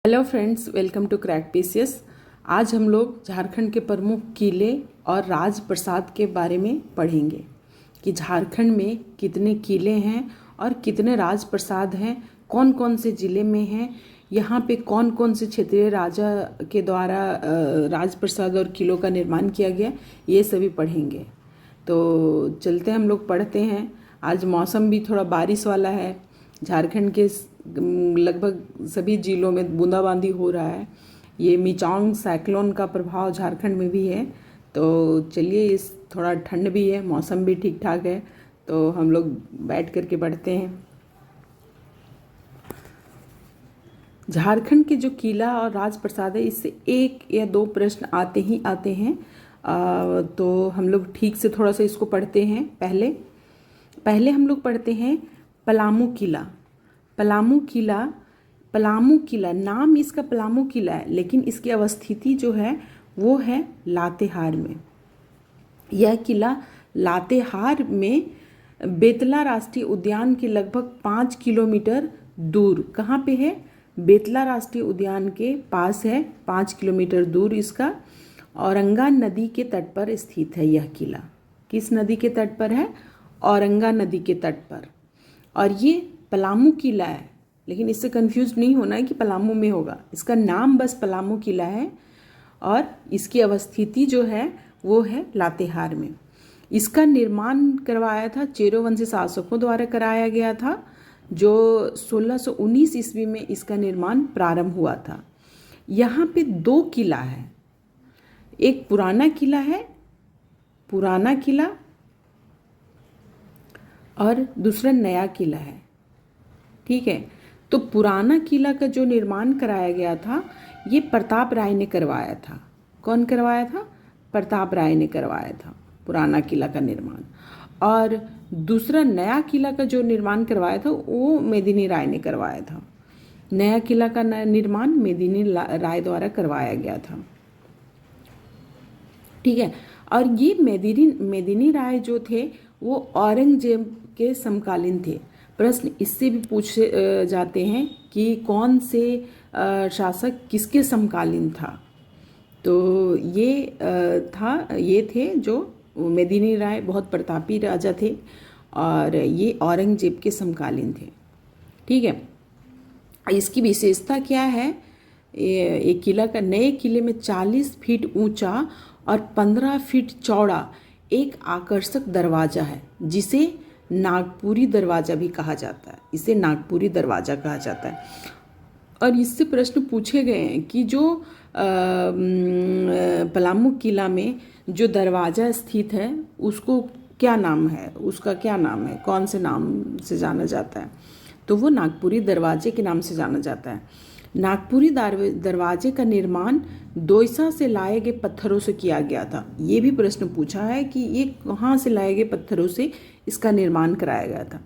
Hello friends, welcome to crack PCS. आज हम लोग झारखंड के प्रमुख किले और राज प्रसाद के बारे में पढ़ेंगे कि झारखंड में कितने किले हैं और कितने राज प्रसाद हैं, कौन कौन से ज़िले में हैं, यहाँ पे कौन कौन से क्षेत्रीय राजा के द्वारा राज प्रसाद और किलों का निर्माण किया गया, ये सभी पढ़ेंगे। तो चलते हम लोग पढ़ते हैं। आज मौसम भी थोड़ा बारिश वाला है। झारखंड के लगभग सभी जिलों में बूंदाबांदी हो रहा है। ये मिचांग साइक्लोन का प्रभाव झारखंड में भी है। तो चलिए, इस थोड़ा ठंड भी है, मौसम भी ठीक ठाक है, तो हम लोग बैठ करके पढ़ते हैं। झारखंड के जो किला और राज प्रसाद है, इससे एक या दो प्रश्न आते ही आते हैं। तो हम लोग ठीक से थोड़ा सा इसको पढ़ते हैं। पहले हम लोग पढ़ते हैं पलामू किला। पलामू किला नाम इसका पलामू किला है, लेकिन इसकी अवस्थिति जो है वो है लातेहार में। यह किला लातेहार में बेतला राष्ट्रीय उद्यान के लगभग 5 किलोमीटर दूर, कहाँ पे है? बेतला राष्ट्रीय उद्यान के पास है, 5 किलोमीटर दूर इसका औरंगा नदी के तट पर स्थित है। यह किला किस नदी के तट पर है? औरंगा नदी के तट पर। और ये पलामू किला है, लेकिन इससे कंफ्यूज नहीं होना है कि पलामू में होगा। इसका नाम बस पलामू किला है और इसकी अवस्थिति जो है वो है लातेहार में। इसका निर्माण करवाया था चेरोवंशी शासकों द्वारा कराया गया था, जो 1619 ईस्वी में इसका निर्माण प्रारंभ हुआ था। यहाँ पे 2 किला है, एक पुराना किला और दूसरा नया किला है। ठीक है, तो पुराना किला का जो निर्माण कराया गया था ये प्रताप राय ने करवाया था। कौन करवाया था? प्रताप राय ने करवाया था पुराना किला का निर्माण। और दूसरा नया किला का जो निर्माण करवाया था वो मेदिनी राय ने करवाया था। नया किला का निर्माण मेदिनी राय द्वारा करवाया गया था। ठीक है, और ये मेदिनी राय जो थे वो औरंगजेब के समकालीन थे। प्रश्न इससे भी पूछे जाते हैं कि कौन से शासक किसके समकालीन था। तो ये थे जो मेदिनी राय बहुत प्रतापी राजा थे और ये औरंगजेब के समकालीन थे। ठीक है, इसकी विशेषता क्या है? ये किला का, नए किले में 40 फीट ऊंचा और 15 फीट चौड़ा एक आकर्षक दरवाजा है, जिसे नागपुरी दरवाजा भी कहा जाता है। इसे नागपुरी दरवाजा कहा जाता है। और इससे प्रश्न पूछे गए हैं कि जो पलामू किला में जो दरवाजा स्थित है उसको क्या नाम है, कौन से नाम से जाना जाता है? तो वो नागपुरी दरवाजे के नाम से जाना जाता है। नागपुरी दरवाजे का निर्माण दोयसा से लाए गए पत्थरों से किया गया था। ये भी प्रश्न पूछा है कि ये कहाँ से लाए गए पत्थरों से इसका निर्माण कराया गया था।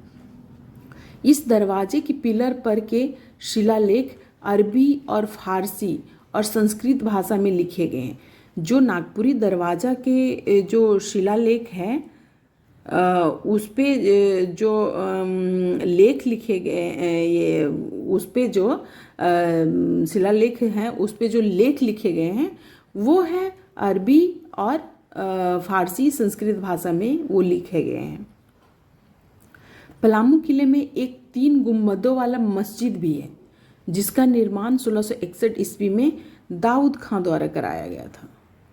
इस दरवाजे की पिलर पर के शिलालेख अरबी और फारसी और संस्कृत भाषा में लिखे गए हैं। जो नागपुरी दरवाजा के जो शिलालेख हैं उस पे जो लेख लिखे गए, ये उस पे जो शिलालेख हैं उस पे जो लेख लिखे गए हैं वो है अरबी और फारसी संस्कृत भाषा में वो लिखे गए हैं। पलामू किले में एक 3 गुंबदों वाला मस्जिद भी है, जिसका निर्माण 1661 ईस्वी में दाऊद खां द्वारा कराया गया था।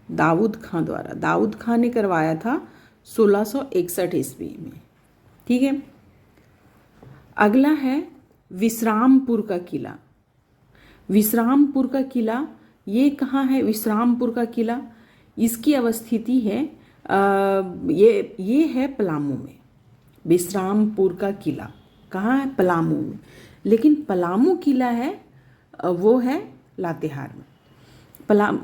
दाऊद खां ने करवाया था 1661 ईस्वी में। ठीक है, अगला है विश्रामपुर का किला। विश्रामपुर का किला ये कहाँ है? विश्रामपुर का किला इसकी अवस्थिति है ये है पलामू में। विश्रामपुर का किला कहाँ है? पलामू में। लेकिन पलामू किला है वो है लातेहार में।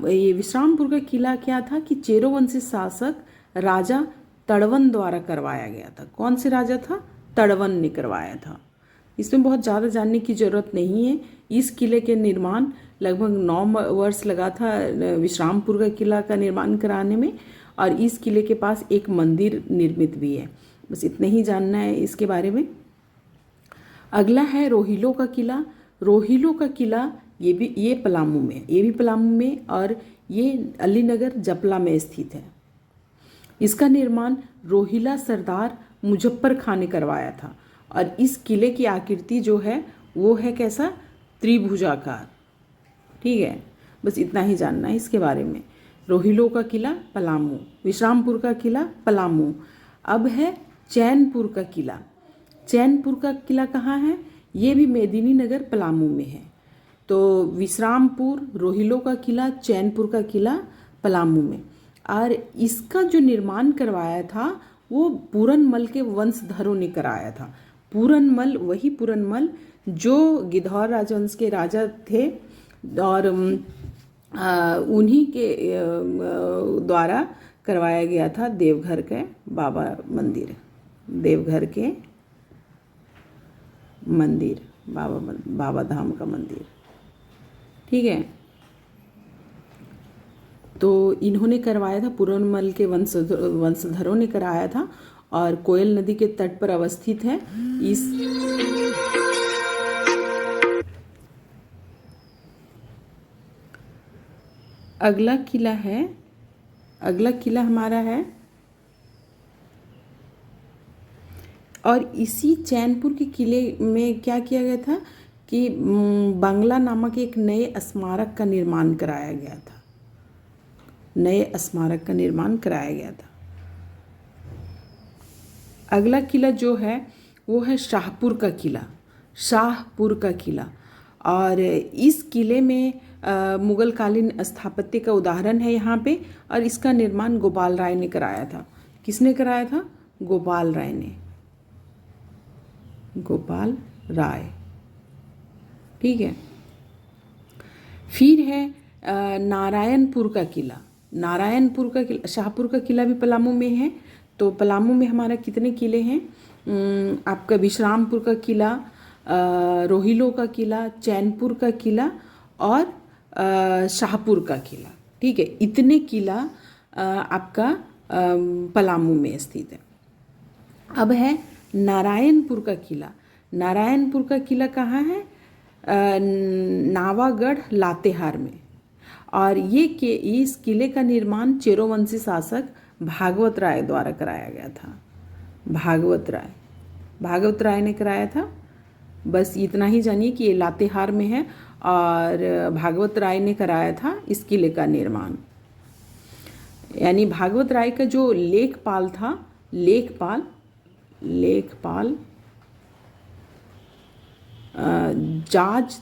ये विश्रामपुर का किला क्या था कि चेरोवंशी शासक राजा तड़वन द्वारा करवाया गया था। कौन से राजा था? तड़वन ने करवाया था। इसमें बहुत ज़्यादा जानने की ज़रूरत नहीं है। इस किले के निर्माण लगभग 9 वर्ष लगा था विश्रामपुर का किला का निर्माण कराने में, और इस किले के पास एक मंदिर निर्मित भी है। बस इतना ही जानना है इसके बारे में। अगला है रोहिलो का किला। रोहिलो का किला ये पलामू में, ये भी पलामू में, और ये अलीनगर जपला में स्थित है। इसका निर्माण रोहिला सरदार मुजफ्फर खान ने करवाया था। और इस किले की आकृति जो है वो है कैसा, त्रिभुजाकार। ठीक है, बस इतना ही जानना है इसके बारे में। रोहिलो का किला पलामू, विश्रामपुर का किला पलामू। अब है चैनपुर का किला। चैनपुर का किला कहाँ है, ये भी मेदिनीनगर पलामू में है। तो विश्रामपुर, रोहिलो का किला, चैनपुर का किला पलामू में। और इसका जो निर्माण करवाया था वो पूरनमल के वंशधरों ने कराया था। पूरनमल, वही पूरनमल जो गिद्धौर राजवंश के राजा थे, और उन्हीं के द्वारा करवाया गया था देवघर के बाबा मंदिर, देवघर के मंदिर, बाबा धाम का मंदिर। ठीक है, तो इन्होंने करवाया था, पूरनमल के वंशधरों ने कराया था, और कोयल नदी के तट पर अवस्थित है। इस अगला किला हमारा है, और इसी चैनपुर के किले में क्या किया गया था कि बांग्ला नामक एक नए स्मारक का निर्माण कराया गया था। नए स्मारक का निर्माण कराया गया था। अगला किला जो है वो है शाहपुर का किला। शाहपुर का किला, और इस किले में मुगल कालीन स्थापत्य का उदाहरण है यहाँ पे, और इसका निर्माण गोपाल राय ने कराया था। किसने कराया था, गोपाल राय ने, गोपाल राय। ठीक है, फिर है नारायणपुर का किला। नारायणपुर का किला, शाहपुर का किला भी पलामू में है। तो पलामू में हमारा कितने किले हैं, आपका विश्रामपुर का किला, रोहिलो का किला, चैनपुर का किला, और शाहपुर का किला। ठीक है, इतने किला आपका पलामू में स्थित है। अब है नारायणपुर का किला। नारायणपुर का किला कहाँ है, नावागढ़ लातेहार में। और इस किले का निर्माण चेरोवंशी शासक भागवत राय द्वारा कराया गया था। भागवत राय ने कराया था। बस इतना ही जानिए कि ये लातेहार में है, और भागवत राय ने कराया था इस किले का निर्माण। यानी भागवत राय का जो लेखपाल था, लेखपाल जाज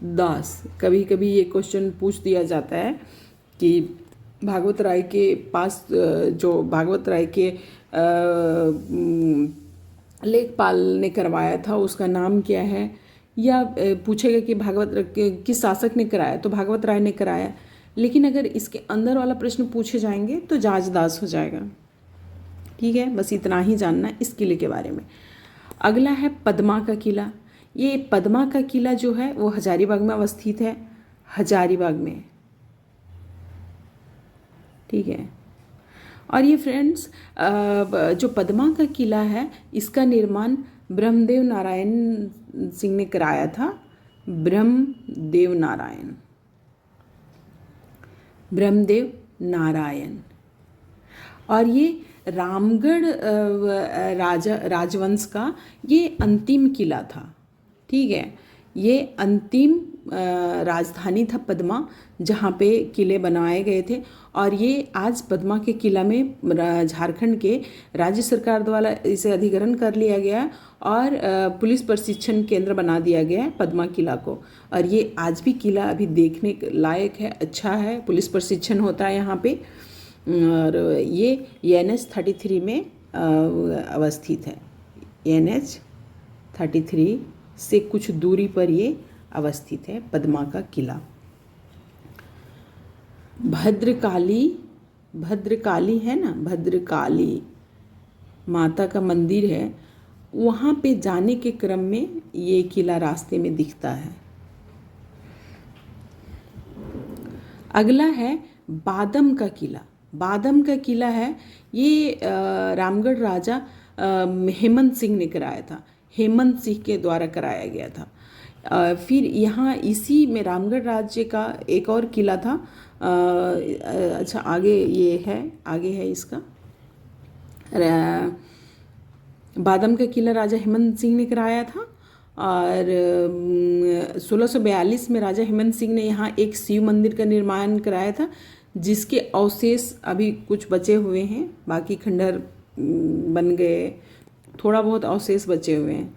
दास। कभी कभी ये क्वेश्चन पूछ दिया जाता है कि भागवत राय के पास जो भागवत राय के लेखपाल ने करवाया था उसका नाम क्या है, या पूछेगा कि भागवत किस शासक ने कराया, तो भागवत राय ने कराया। लेकिन अगर इसके अंदर वाला प्रश्न पूछे जाएंगे तो जाजदास हो जाएगा। ठीक है, बस इतना ही जानना है इस किले के बारे में। अगला है पद्मा का किला। ये पद्मा का किला जो है वो हजारीबाग में अवस्थित है, हजारीबाग में। ठीक है, और ये फ्रेंड्स जो पद्मा का किला है इसका निर्माण ब्रह्मदेव नारायण सिंह ने कराया था। ब्रह्मदेव नारायण। और ये रामगढ़ राजवंश का ये अंतिम किला था। ठीक है, ये अंतिम राजधानी था पद्मा, जहाँ पे किले बनाए गए थे। और ये आज पद्मा के किला में झारखंड के राज्य सरकार द्वारा इसे अधिग्रहण कर लिया गया, और पुलिस प्रशिक्षण केंद्र बना दिया गया है पद्मा किला को। और ये आज भी किला अभी देखने लायक है, अच्छा है, पुलिस प्रशिक्षण होता है यहाँ पे। और ये NH-33 में अवस्थित है। NH-33 से कुछ दूरी पर ये अवस्थित है पद्मा का किला। भद्रकाली है ना, भद्रकाली माता का मंदिर है, वहाँ पे जाने के क्रम में ये किला रास्ते में दिखता है। अगला है बादम का किला। बादम का किला है, ये रामगढ़ राजा हेमंत सिंह ने कराया था। हेमंत सिंह के द्वारा कराया गया था। फिर यहाँ इसी में रामगढ़ राज्य का एक और किला था। अच्छा आगे ये है, आगे है इसका बादम का किला राजा हेमंत सिंह ने कराया था। और 1642 में राजा हेमंत सिंह ने यहाँ एक शिव मंदिर का निर्माण कराया था, जिसके अवशेष अभी कुछ बचे हुए हैं, बाकी खंडहर बन गए, थोड़ा बहुत अवशेष बचे हुए हैं।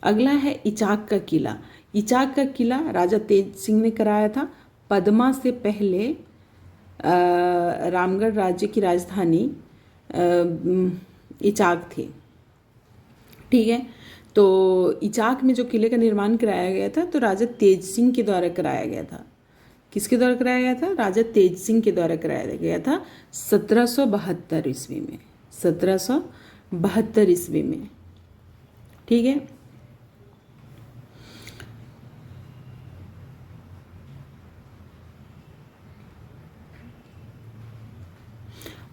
अगला है इचाक का किला। इचाक का किला राजा तेज सिंह ने कराया था। पद्मा से पहले रामगढ़ राज्य की राजधानी इचाक थी। ठीक है, तो इचाक में जो किले का निर्माण कराया गया था तो राजा तेज सिंह के द्वारा कराया गया था। किसके द्वारा कराया गया था? राजा तेज सिंह के द्वारा कराया गया था 1772 ईस्वी में। 1772 ईस्वी में। ठीक है,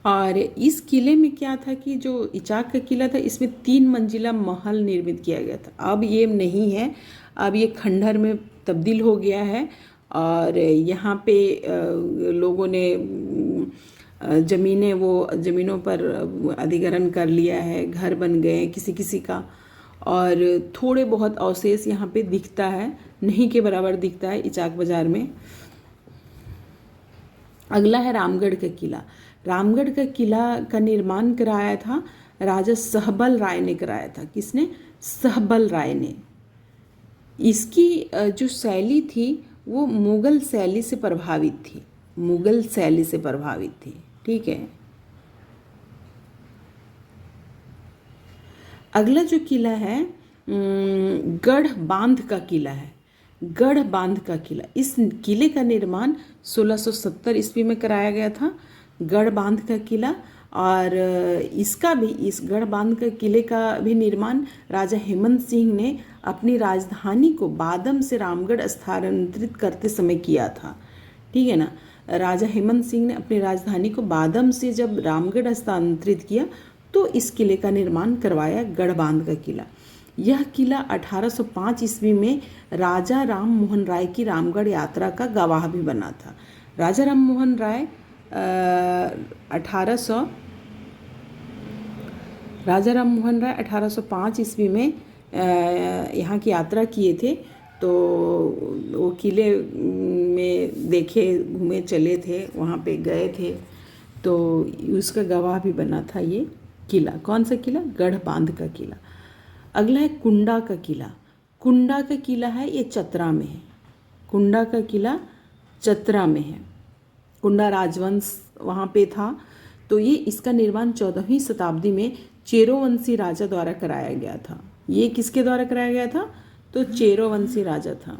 और इस किले में क्या था कि जो इचाक का किला था, इसमें 3 मंजिला महल निर्मित किया गया था। अब ये नहीं है, अब ये खंडहर में तब्दील हो गया है। और यहाँ पे लोगों ने ज़मीनों पर अधिग्रहण कर लिया है, घर बन गए किसी किसी का, और थोड़े बहुत अवशेष यहाँ पे दिखता है, नहीं के बराबर दिखता है इचाक बाज़ार में। अगला है रामगढ़ का किला। रामगढ़ का किला का निर्माण कराया था राजा सहबल राय ने कराया था। किसने? सहबल राय ने। इसकी जो शैली थी वो मुगल शैली से प्रभावित थी, मुगल शैली से प्रभावित थी। ठीक है, अगला जो किला है गढ़ बांध का किला है। गढ़ बांध का किला, इस किले का निर्माण 1670 ईस्वी में कराया गया था, गढ़ बांध का किला। और इसका भी, इस गढ़ बांध का किले का भी निर्माण राजा हेमंत सिंह ने अपनी राजधानी को बादम से रामगढ़ स्थानांतरित करते समय किया था। ठीक है ना, राजा हेमंत सिंह ने अपनी राजधानी को बादम से जब रामगढ़ स्थानांतरित किया तो इस किले का निर्माण करवाया, गढ़ बांध का किला। यह किला 1805 ईस्वी में राजा राम मोहन राय की रामगढ़ यात्रा का गवाह भी बना था। राजा राम मोहन राय राजा राम मोहन राय 1805 ईस्वी में यहाँ की यात्रा किए थे, तो वो किले में देखे, घूमे, चले थे, वहाँ पे गए थे, तो उसका गवाह भी बना था ये किला। कौन सा किला? गढ़ बांध का किला। अगला है कुंडा का किला। कुंडा का किला है ये चतरा में है। कुंडा का किला चतरा में है। कुंडा राजवंश वहाँ पे था, तो ये इसका निर्माण 14वीं शताब्दी में चेरोवंशी राजा द्वारा कराया गया था। ये किसके द्वारा कराया गया था? तो चेरोवंशी राजा था।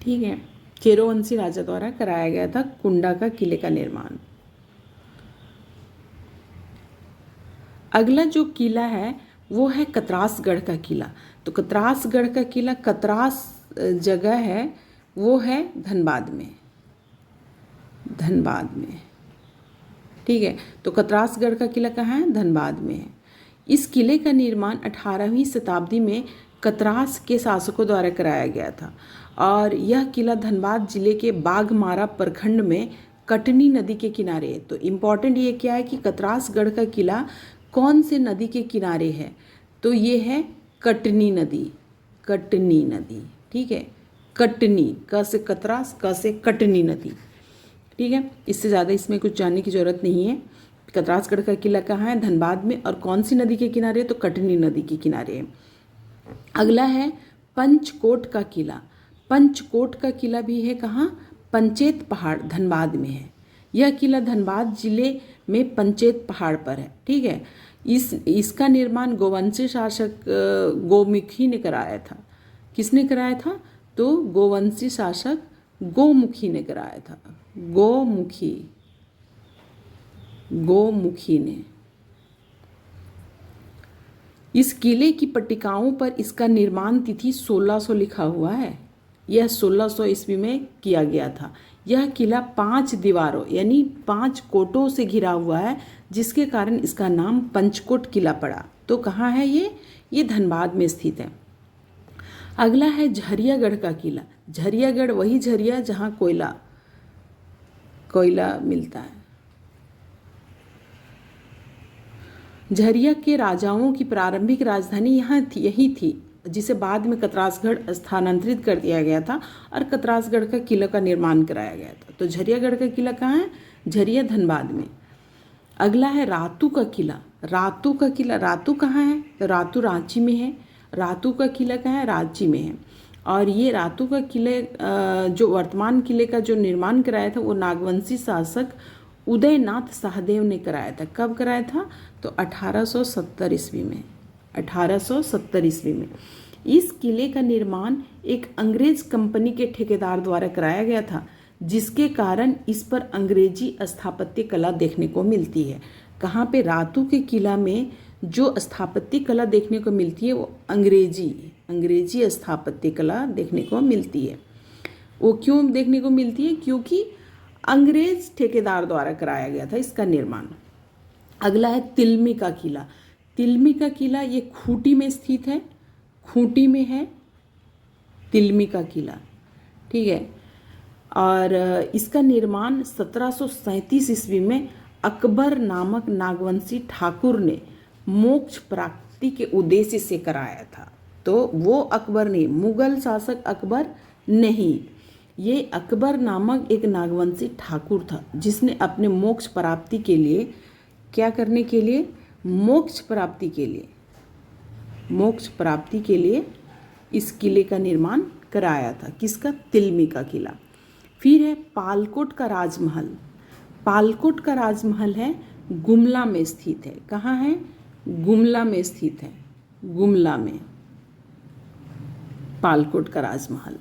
ठीक है, चेरोवंशी राजा द्वारा कराया गया था कुंडा का किले का निर्माण। अगला जो किला है वो है कतरासगढ़ का किला। तो कतरासगढ़ का किला, कतरास जगह है वो है धनबाद में, धनबाद में। ठीक है, तो कतरासगढ़ का किला कहाँ है? धनबाद में है। इस किले का निर्माण 18वीं शताब्दी में कतरास के शासकों द्वारा कराया गया था, और यह किला धनबाद जिले के बाघमारा प्रखंड में कटनी नदी के किनारे है। तो इम्पॉर्टेंट ये क्या है कि कतरासगढ़ का किला कौन से नदी के किनारे है? तो ये है कटनी नदी, कटनी नदी। ठीक है, कटनी, क से कतरास, क से कटनी नदी। ठीक है, इससे ज़्यादा इसमें कुछ जानने की ज़रूरत नहीं है। कतरासगढ़ का किला कहाँ है? धनबाद में। और कौन सी नदी के किनारे? तो कटनी नदी के किनारे है। अगला है पंचकोट का किला। पंचकोट का किला भी है कहाँ? पंचेत पहाड़, धनबाद में है। यह किला धनबाद जिले में पंचेत पहाड़ पर है। ठीक है, इसका निर्माण गोवंशी शासक गोमुखी ने कराया था। किसने कराया था? तो गोवंशी शासक गोमुखी ने कराया था। गोमुखी ने। इस किले की पट्टिकाओं पर इसका निर्माण तिथि 1600 लिखा हुआ है। यह 1600 ईस्वी में किया गया था। यह किला 5 दीवारों यानी 5 कोटों से घिरा हुआ है, जिसके कारण इसका नाम पंचकोट किला पड़ा। तो कहाँ है ये धनबाद में स्थित है। अगला है झरियागढ़ का किला। झरियागढ़ वही झरिया जहाँ कोयला मिलता है। झरिया के राजाओं की प्रारंभिक राजधानी यही थी, जिसे बाद में कतरासगढ़ स्थानांतरित कर दिया गया था और कतरासगढ़ का किला का निर्माण कराया गया था। तो झरियागढ़ का किला कहाँ है? झरिया धनबाद में। अगला है रातू का किला। रातू का किला, रातू कहाँ है? तो रातू रांची में है। रातू का किला कहाँ है? रांची में है। और ये रातू का किले जो वर्तमान किले का जो निर्माण कराया था वो नागवंशी शासक उदयनाथ सहदेव ने कराया था। कब कराया था? तो 1870 ईस्वी में। 1870 ईस्वी में इस किले का निर्माण एक अंग्रेज कंपनी के ठेकेदार द्वारा कराया गया था, जिसके कारण इस पर अंग्रेजी स्थापत्य कला देखने को मिलती है। कहाँ पे? रातू के किला में जो स्थापत्य कला देखने को मिलती है वो अंग्रेजी स्थापत्य कला देखने को मिलती है। वो क्यों देखने को मिलती है? क्योंकि अंग्रेज ठेकेदार द्वारा कराया गया था इसका निर्माण। अगला है तिलमी का किला। तिलमी का किला ये खूंटी में स्थित है। खूंटी में है तिलमी का किला, ठीक है। और इसका निर्माण 1737 ईस्वी में अकबर नामक नागवंशी ठाकुर ने मोक्ष प्राप्ति के उद्देश्य से कराया था। तो वो अकबर नहीं, मुगल शासक अकबर नहीं, ये अकबर नामक एक नागवंशी ठाकुर था, जिसने अपने मोक्ष प्राप्ति के लिए क्या करने के लिए? मोक्ष प्राप्ति के लिए इस किले का निर्माण कराया था। किसका? तिलमी का किला। फिर है पालकोट का राजमहल। पालकोट का राजमहल है गुमला में स्थित है। कहाँ है? गुमला में स्थित है। गुमला में पालकोट का राजमहल।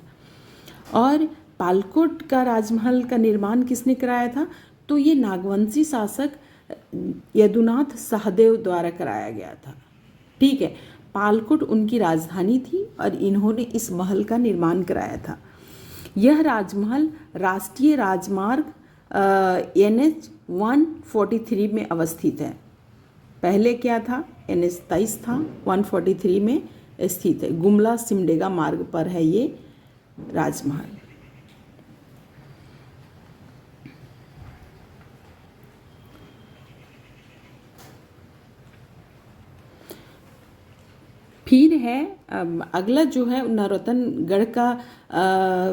और पालकोट का राजमहल का निर्माण किसने कराया था? तो ये नागवंशी शासक यदुनाथ सहदेव द्वारा कराया गया था, ठीक है। पालकोट उनकी राजधानी थी और इन्होंने इस महल का निर्माण कराया था। यह राजमहल राष्ट्रीय राजमार्ग NH 143 में अवस्थित है। पहले क्या था? NH 23 था, 143 में स्थित है। गुमला सिमडेगा मार्ग पर है ये राजमहल। फिर है अगला जो है नौरतनगढ़ का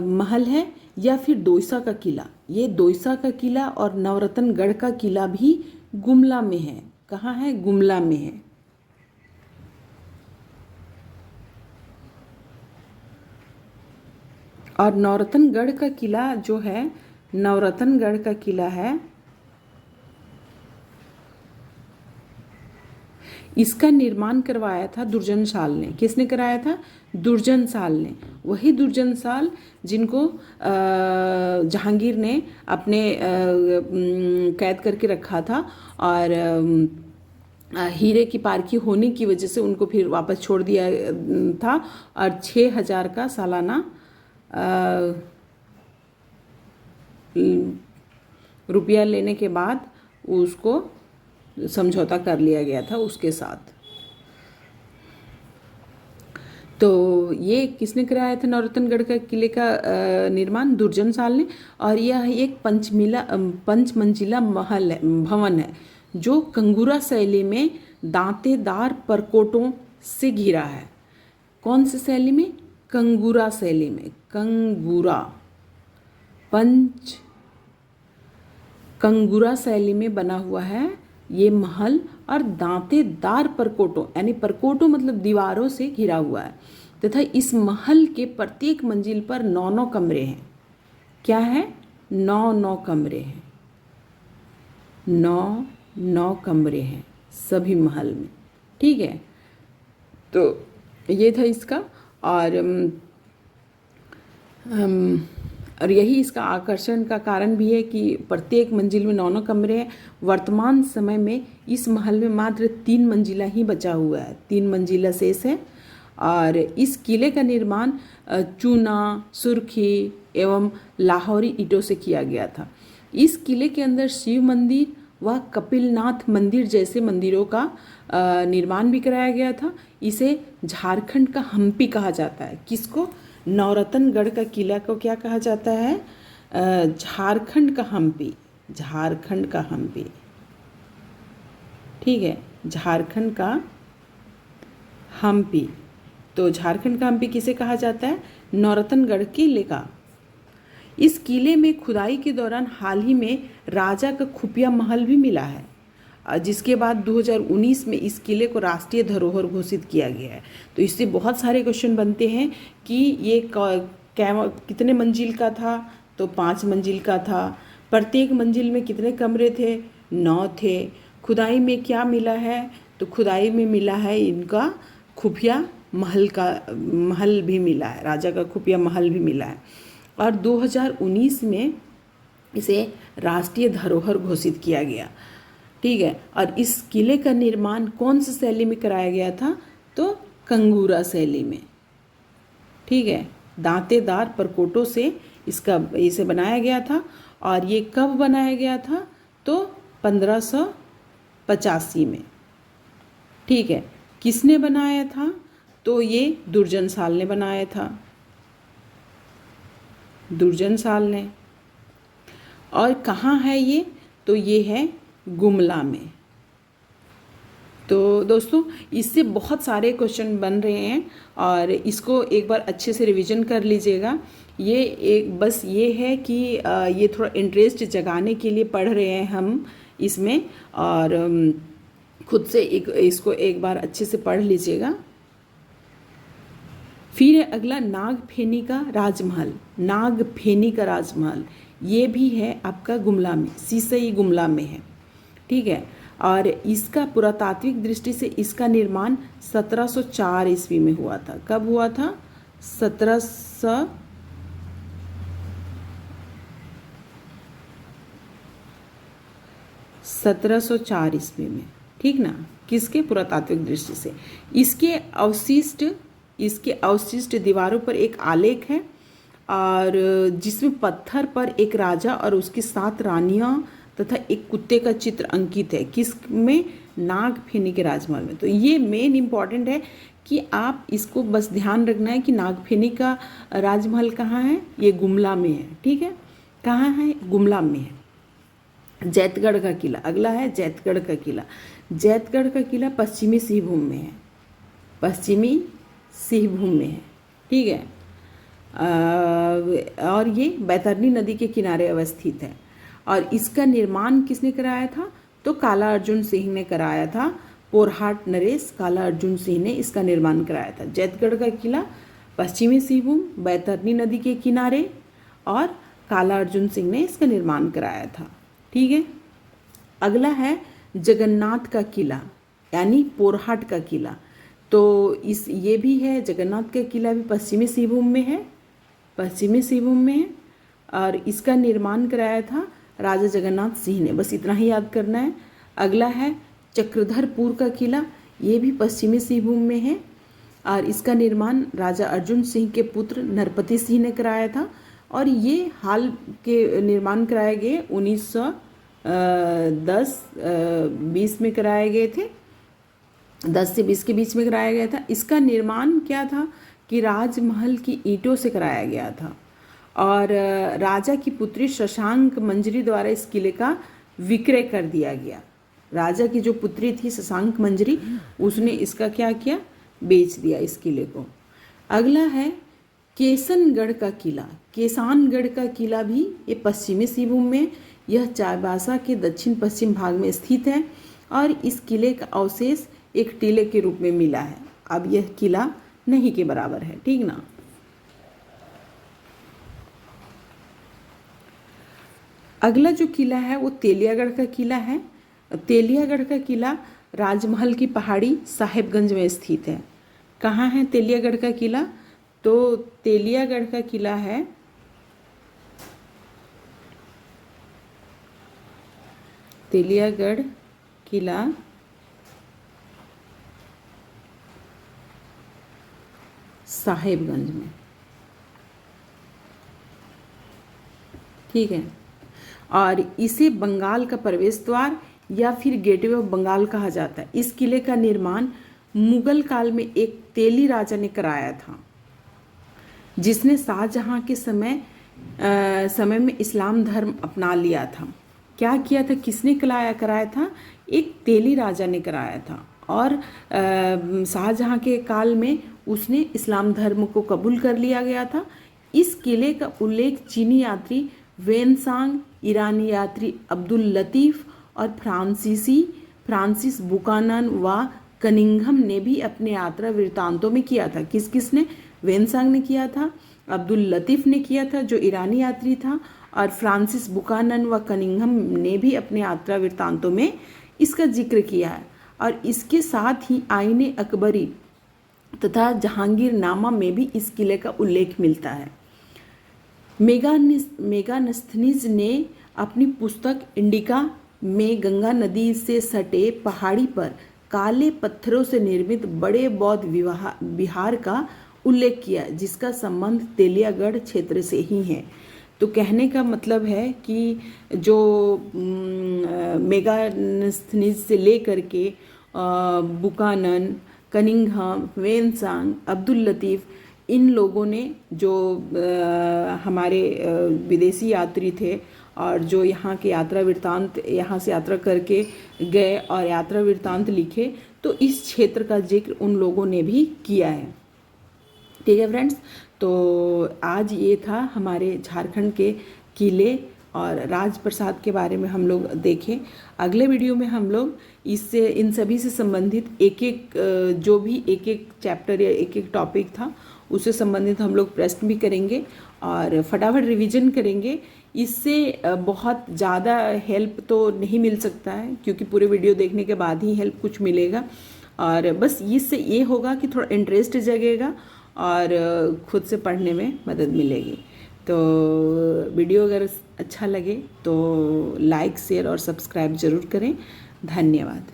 महल है या फिर दोयसा का किला। ये दोयसा का किला और नौरतनगढ़ का किला भी गुमला में है। कहाँ है? गुमला में है। और नौरतनगढ़ का किला जो है, नौरतनगढ़ का किला है, इसका निर्माण करवाया था दुर्जनशाल ने। किसने कराया था? दुर्जनशाल ने। वही दुर्जनशाल जिनको जहांगीर ने अपने कैद करके रखा था और हीरे की पारखी होने की वजह से उनको फिर वापस छोड़ दिया था और 6000 का सालाना रुपया लेने के बाद उसको समझौता कर लिया गया था उसके साथ। तो ये किसने कराया था नौरतनगढ़ का किले का निर्माण? दुर्जनशाल ने। और यह एक पंचमंजिला भवन है जो कंगूरा शैली में दांतेदार परकोटों से घिरा है। कौन सी शैली में? कंगूरा शैली में। कंगूरा शैली में बना हुआ है ये महल और दांतेदार परकोटों यानी परकोटों मतलब दीवारों से घिरा हुआ है तथा इस महल के प्रत्येक मंजिल पर 9 कमरे हैं। क्या है? 9 कमरे हैं। 9 कमरे हैं सभी महल में, ठीक है। तो ये था इसका। और यही इसका आकर्षण का कारण भी है कि प्रत्येक मंजिल में 9 कमरे हैं। वर्तमान समय में इस महल में मात्र 3 मंजिला ही बचा हुआ है, 3 मंजिला शेष है और इस किले का निर्माण चूना, सुर्खी एवं लाहौरी ईंटों से किया गया था। इस किले के अंदर शिव मंदिर व कपिलनाथ मंदिर जैसे मंदिरों का निर्माण भी कराया गया था। इसे झारखंड का हम्पी कहा जाता है। किसको? नौरतनगढ़ का किला को क्या कहा जाता है? झारखंड का हम्पी, झारखंड का हम्पी। ठीक है, झारखंड का हम्पी। तो झारखंड का हम्पी किसे कहा जाता है? नौरतनगढ़ किले का। इस किले में खुदाई के दौरान हाल ही में राजा का खुफिया महल भी मिला है, जिसके बाद 2019 में इस किले को राष्ट्रीय धरोहर घोषित किया गया है। तो इससे बहुत सारे क्वेश्चन बनते हैं कि ये कितने मंजिल का था? तो 5 मंजिल का था। प्रत्येक मंजिल में कितने कमरे थे? 9 थे। खुदाई में क्या मिला है? तो खुदाई में मिला है इनका खुफिया महल भी मिला है, राजा का खुफिया महल भी मिला है। और 2019 में इसे राष्ट्रीय धरोहर घोषित किया गया। ठीक है, और इस किले का निर्माण कौन सी शैली में कराया गया था? तो कंगूरा शैली में। ठीक है, दांतेदार परकोटों से इसे बनाया गया था। और ये कब बनाया गया था? तो 1585 में। ठीक है, किसने बनाया था? तो ये दुर्जनशाल ने बनाया था, दुर्जनशाल ने। और कहाँ है ये? तो ये है गुमला में। तो दोस्तों, इससे बहुत सारे क्वेश्चन बन रहे हैं और इसको एक बार अच्छे से रिवीजन कर लीजिएगा। ये एक बस ये है कि ये थोड़ा इंटरेस्ट जगाने के लिए पढ़ रहे हैं हम इसमें, और खुद से इसको एक बार अच्छे से पढ़ लीजिएगा। फिर है अगला नागफेनी का राजमहल। नागफेनी का राजमहल ये भी है आपका गुमला में, सिसई गुमला में है। ठीक है, और इसका पुरातात्विक दृष्टि से इसका निर्माण 1704 ईस्वी में हुआ था। कब हुआ था? 1704 ईस्वी में। ठीक ना? किसके? पुरातात्विक दृष्टि से। इसके अवशिष्ट दीवारों पर एक आलेख है, और जिसमें पत्थर पर एक राजा और उसकी 7 रानियां तथा एक कुत्ते का चित्र अंकित है। किस में? नागफेनी के राजमहल में। तो ये मेन इम्पॉर्टेंट है कि आप इसको बस ध्यान रखना है कि नागफेनी का राजमहल कहाँ है? ये गुमला में है। ठीक है, कहाँ है? गुमला में है। जैतगढ़ का किला अगला है। जैतगढ़ का किला। जैतगढ़ का किला पश्चिमी सिंहभूम में है, पश्चिमी सिंहभूम में है। ठीक है, और ये बैतरनी नदी के किनारे अवस्थित है। और इसका निर्माण किसने कराया था? तो काला अर्जुन सिंह ने कराया था। पोरहाट नरेश काला अर्जुन सिंह ने इसका निर्माण कराया था। जैतगढ़ का किला पश्चिमी सिंहभूम, बैतरनी नदी के किनारे, और काला अर्जुन सिंह ने इसका निर्माण कराया था। ठीक है, अगला है जगन्नाथ का किला, यानी पोरहाट का किला। तो ये भी है, जगन्नाथ का किला भी पश्चिमी सिंहभूम में है, पश्चिमी सिंहभूम में है। और इसका निर्माण कराया था राजा जगन्नाथ सिंह ने। बस इतना ही याद करना है। अगला है चक्रधरपुर का किला। ये भी पश्चिमी सिंहभूम में है, और इसका निर्माण राजा अर्जुन सिंह के पुत्र नरपति सिंह ने कराया था। और ये हाल के निर्माण कराए गए 1910-20 में कराए गए थे, 10 से 20 के बीच में कराया गया था। इसका निर्माण क्या था कि राजमहल की ईंटों से कराया गया था, और राजा की पुत्री शशांक मंजरी द्वारा इस किले का विक्रय कर दिया गया। राजा की जो पुत्री थी शशांक मंजरी, उसने इसका क्या किया? बेच दिया इस किले को। अगला है केसनगढ़ का किला। केसानगढ़ का किला भी ये पश्चिमी सिंहभूम में, यह चाईबासा के दक्षिण पश्चिम भाग में स्थित है, और इस किले का अवशेष एक टीले के रूप में मिला है। अब यह किला नहीं के बराबर है। ठीक ना? अगला जो किला है वो तेलियागढ़ का किला है। तेलियागढ़ का किला राजमहल की पहाड़ी साहेबगंज में स्थित है। कहाँ है तेलियागढ़ का किला? तो तेलियागढ़ का किला है तेलियागढ़ किला साहेबगंज में। ठीक है, और इसे बंगाल का प्रवेश द्वार या फिर गेटवे ऑफ बंगाल कहा जाता है। इस किले का निर्माण मुगल काल में एक तेली राजा ने कराया था, जिसने शाहजहां के समय में इस्लाम धर्म अपना लिया था। क्या किया था, किसने कराया था? एक तेली राजा ने कराया था, और शाहजहां के काल में उसने इस्लाम धर्म को कबूल कर लिया गया था। इस किले का उल्लेख चीनी यात्री वेनसांग, ईरानी यात्री अब्दुल लतीफ़ और फ्रांसिस बुकानन व कनिंघम ने भी अपने यात्रा वृत्तांतों में किया था। किसने? वेनसांग ने किया था, अब्दुल लतीफ़ ने किया था जो ईरानी यात्री था, और फ्रांसिस बुकानन व कनिंघम ने भी अपने यात्रा वृत्तांतों में इसका जिक्र किया है। और इसके साथ ही आईने अकबरी तथा जहांगीरनामा में भी इस किले का उल्लेख मिलता है। मेगास्थनीज ने अपनी पुस्तक इंडिका में गंगा नदी से सटे पहाड़ी पर काले पत्थरों से निर्मित बड़े बौद्ध विहार का उल्लेख किया, जिसका संबंध तेलियागढ़ क्षेत्र से ही है। तो कहने का मतलब है कि जो मेगास्थनीज से लेकर के Buchanan, Cunningham, Xuanzang, Abdul Latif, इन लोगों ने जो हमारे विदेशी यात्री थे और जो यहाँ के यात्रा वृत्तांत, यहाँ से यात्रा करके गए और यात्रा वृत्तांत लिखे, तो इस क्षेत्र का जिक्र उन लोगों ने भी किया है। ठीक है फ्रेंड्स, तो आज ये था हमारे झारखंड के किले और राजप्रसाद के बारे में हम लोग देखें। अगले वीडियो में हम लोग इससे, इन सभी से संबंधित एक एक चैप्टर या एक एक टॉपिक था उससे संबंधित हम लोग प्रश्न भी करेंगे और फटाफट रिवीजन करेंगे। इससे बहुत ज़्यादा हेल्प तो नहीं मिल सकता है, क्योंकि पूरे वीडियो देखने के बाद ही हेल्प कुछ मिलेगा, और बस इससे ये होगा कि थोड़ा इंटरेस्ट जगेगा और खुद से पढ़ने में मदद मिलेगी। तो वीडियो अगर अच्छा लगे तो लाइक, शेयर और सब्सक्राइब ज़रूर करें। धन्यवाद।